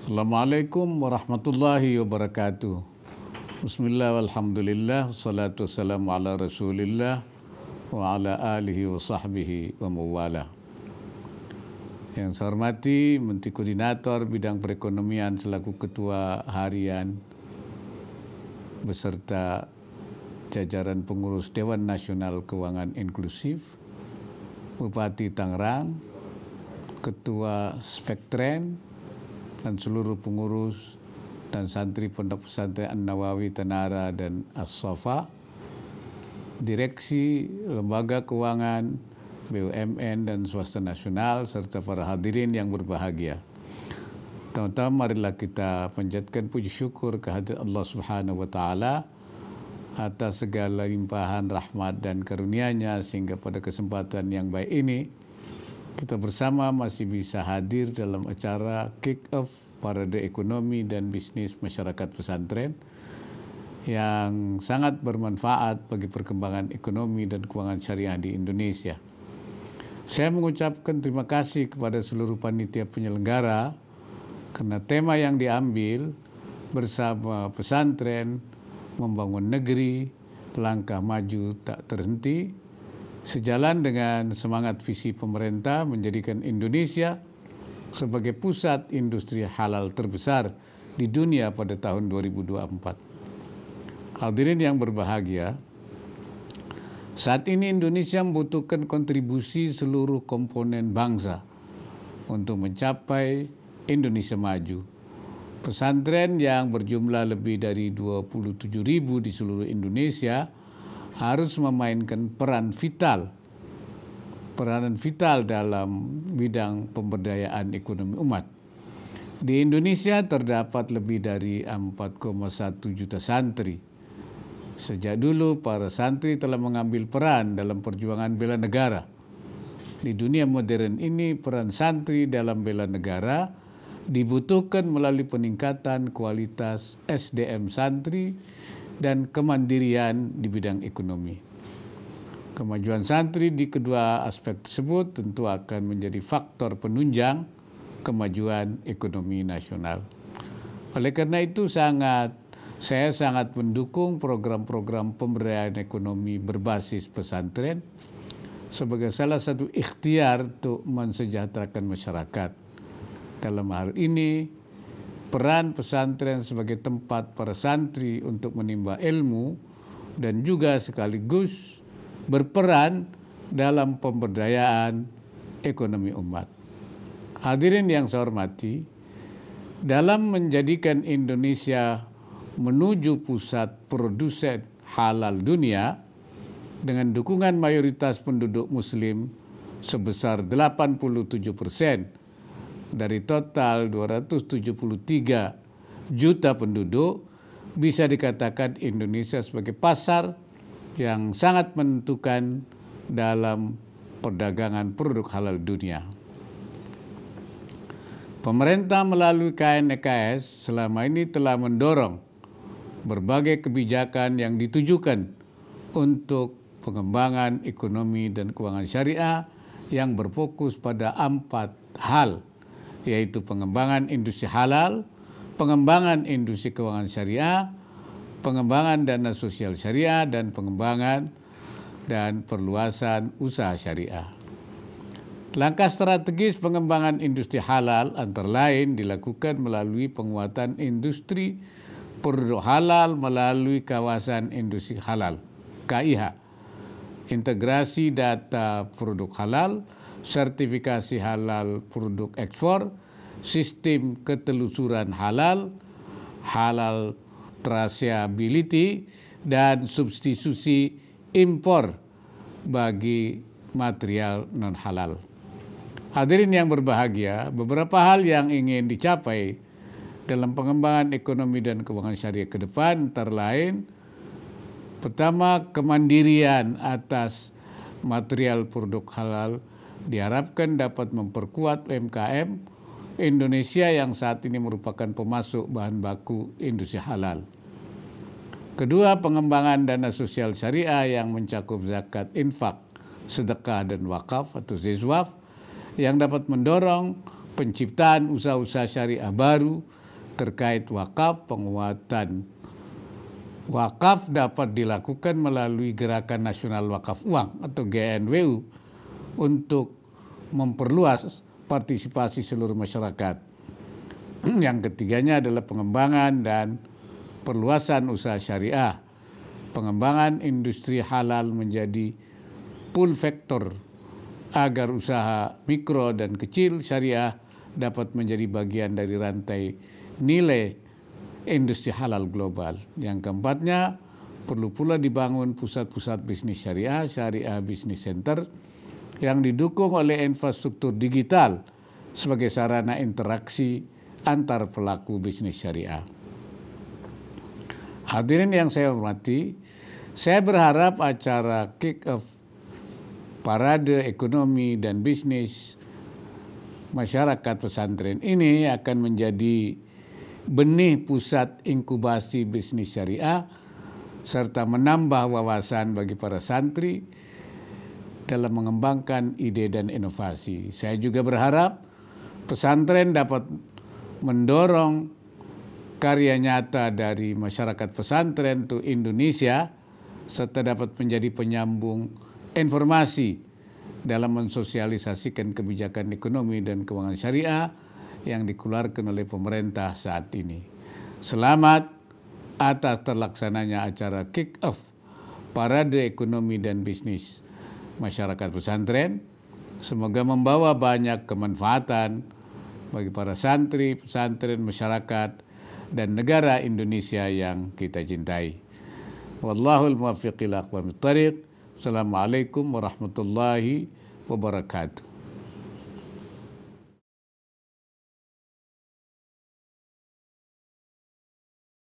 Assalamualaikum warahmatullahi wabarakatuh. Bismillah walhamdulillah, wassalatu wassalamu ala rasulillah wa ala alihi wa sahbihi wa mawala. Yang saya hormati Menteri Koordinator Bidang Perekonomian selaku Ketua Harian beserta jajaran pengurus Dewan Nasional Keuangan Inklusif, Bupati Tangerang, Ketua Spektren, dan seluruh pengurus dan santri Pondok Pesantren An-Nawawi Tanara dan As-Safa, Direksi Lembaga Keuangan, BUMN dan swasta nasional, serta para hadirin yang berbahagia. Pertama-tama marilah kita panjatkan puji syukur kehadirat Allah Subhanahu wa Ta'ala atas segala limpahan rahmat dan karunia-Nya, sehingga pada kesempatan yang baik ini kita bersama masih bisa hadir dalam acara kick-off Parade Ekonomi dan Bisnis Masyarakat Pesantren yang sangat bermanfaat bagi perkembangan ekonomi dan keuangan syariah di Indonesia. Saya mengucapkan terima kasih kepada seluruh panitia penyelenggara karena tema yang diambil bersama pesantren membangun negeri, langkah maju tak terhenti, sejalan dengan semangat visi pemerintah menjadikan Indonesia sebagai pusat industri halal terbesar di dunia pada tahun 2024. Hadirin yang berbahagia, saat ini Indonesia membutuhkan kontribusi seluruh komponen bangsa untuk mencapai Indonesia maju. Pesantren yang berjumlah lebih dari 27.000 di seluruh Indonesia harus memainkan peranan vital dalam bidang pemberdayaan ekonomi umat. Di Indonesia terdapat lebih dari 4,1 juta santri. Sejak dulu para santri telah mengambil peran dalam perjuangan bela negara. Di dunia modern ini peran santri dalam bela negara dibutuhkan melalui peningkatan kualitas SDM santri dan kemandirian di bidang ekonomi. Kemajuan santri di kedua aspek tersebut tentu akan menjadi faktor penunjang kemajuan ekonomi nasional. Oleh karena itu saya sangat mendukung program-program pemberdayaan ekonomi berbasis pesantren sebagai salah satu ikhtiar untuk mensejahterakan masyarakat. Dalam hal ini, peran pesantren sebagai tempat para santri untuk menimba ilmu dan juga sekaligus berperan dalam pemberdayaan ekonomi umat. Hadirin yang saya hormati, dalam menjadikan Indonesia menuju pusat produsen halal dunia dengan dukungan mayoritas penduduk muslim sebesar 87% dari total 273 juta penduduk, bisa dikatakan Indonesia sebagai pasar yang sangat menentukan dalam perdagangan produk halal dunia. Pemerintah melalui KNEKS selama ini telah mendorong berbagai kebijakan yang ditujukan untuk pengembangan ekonomi dan keuangan syariah yang berfokus pada 4 hal, yaitu pengembangan industri halal, pengembangan industri keuangan syariah, pengembangan dana sosial syariah, dan pengembangan dan perluasan usaha syariah. Langkah strategis pengembangan industri halal antara lain dilakukan melalui penguatan industri produk halal melalui kawasan industri halal, KIH, integrasi data produk halal, sertifikasi halal produk ekspor, sistem ketelusuran halal, halal traceability, dan substitusi impor bagi material non-halal. Hadirin yang berbahagia, beberapa hal yang ingin dicapai dalam pengembangan ekonomi dan keuangan syariah ke depan antara lain, pertama, kemandirian atas material produk halal diharapkan dapat memperkuat UMKM Indonesia yang saat ini merupakan pemasok bahan baku industri halal. Kedua, pengembangan dana sosial syariah yang mencakup zakat, infak, sedekah, dan wakaf atau zizwaf yang dapat mendorong penciptaan usaha-usaha syariah baru terkait wakaf. Penguatan wakaf dapat dilakukan melalui Gerakan Nasional Wakaf Uang atau GNWU untuk memperluas partisipasi seluruh masyarakat. Yang ketiganya adalah pengembangan dan perluasan usaha syariah. Pengembangan industri halal menjadi pull factor agar usaha mikro dan kecil syariah dapat menjadi bagian dari rantai nilai industri halal global. Yang keempatnya, perlu pula dibangun pusat-pusat bisnis syariah, syariah business center, yang didukung oleh infrastruktur digital sebagai sarana interaksi antar pelaku bisnis syariah. Hadirin yang saya hormati, saya berharap acara kick-off Parade Ekonomi dan Bisnis Masyarakat Pesantren ini akan menjadi benih pusat inkubasi bisnis syariah serta menambah wawasan bagi para santri dalam mengembangkan ide dan inovasi. Saya juga berharap pesantren dapat mendorong karya nyata dari masyarakat pesantren to Indonesia serta dapat menjadi penyambung informasi dalam mensosialisasikan kebijakan ekonomi dan keuangan syariah yang dikeluarkan oleh pemerintah saat ini. Selamat atas terlaksananya acara kick-off Parade Ekonomi dan Bisnis Masyarakat Pesantren. Semoga membawa banyak kemanfaatan bagi para santri, pesantren, masyarakat, dan negara Indonesia yang kita cintai. Wallahul muwaffiq ila aqwamit thariq. Assalamualaikum warahmatullahi wabarakatuh.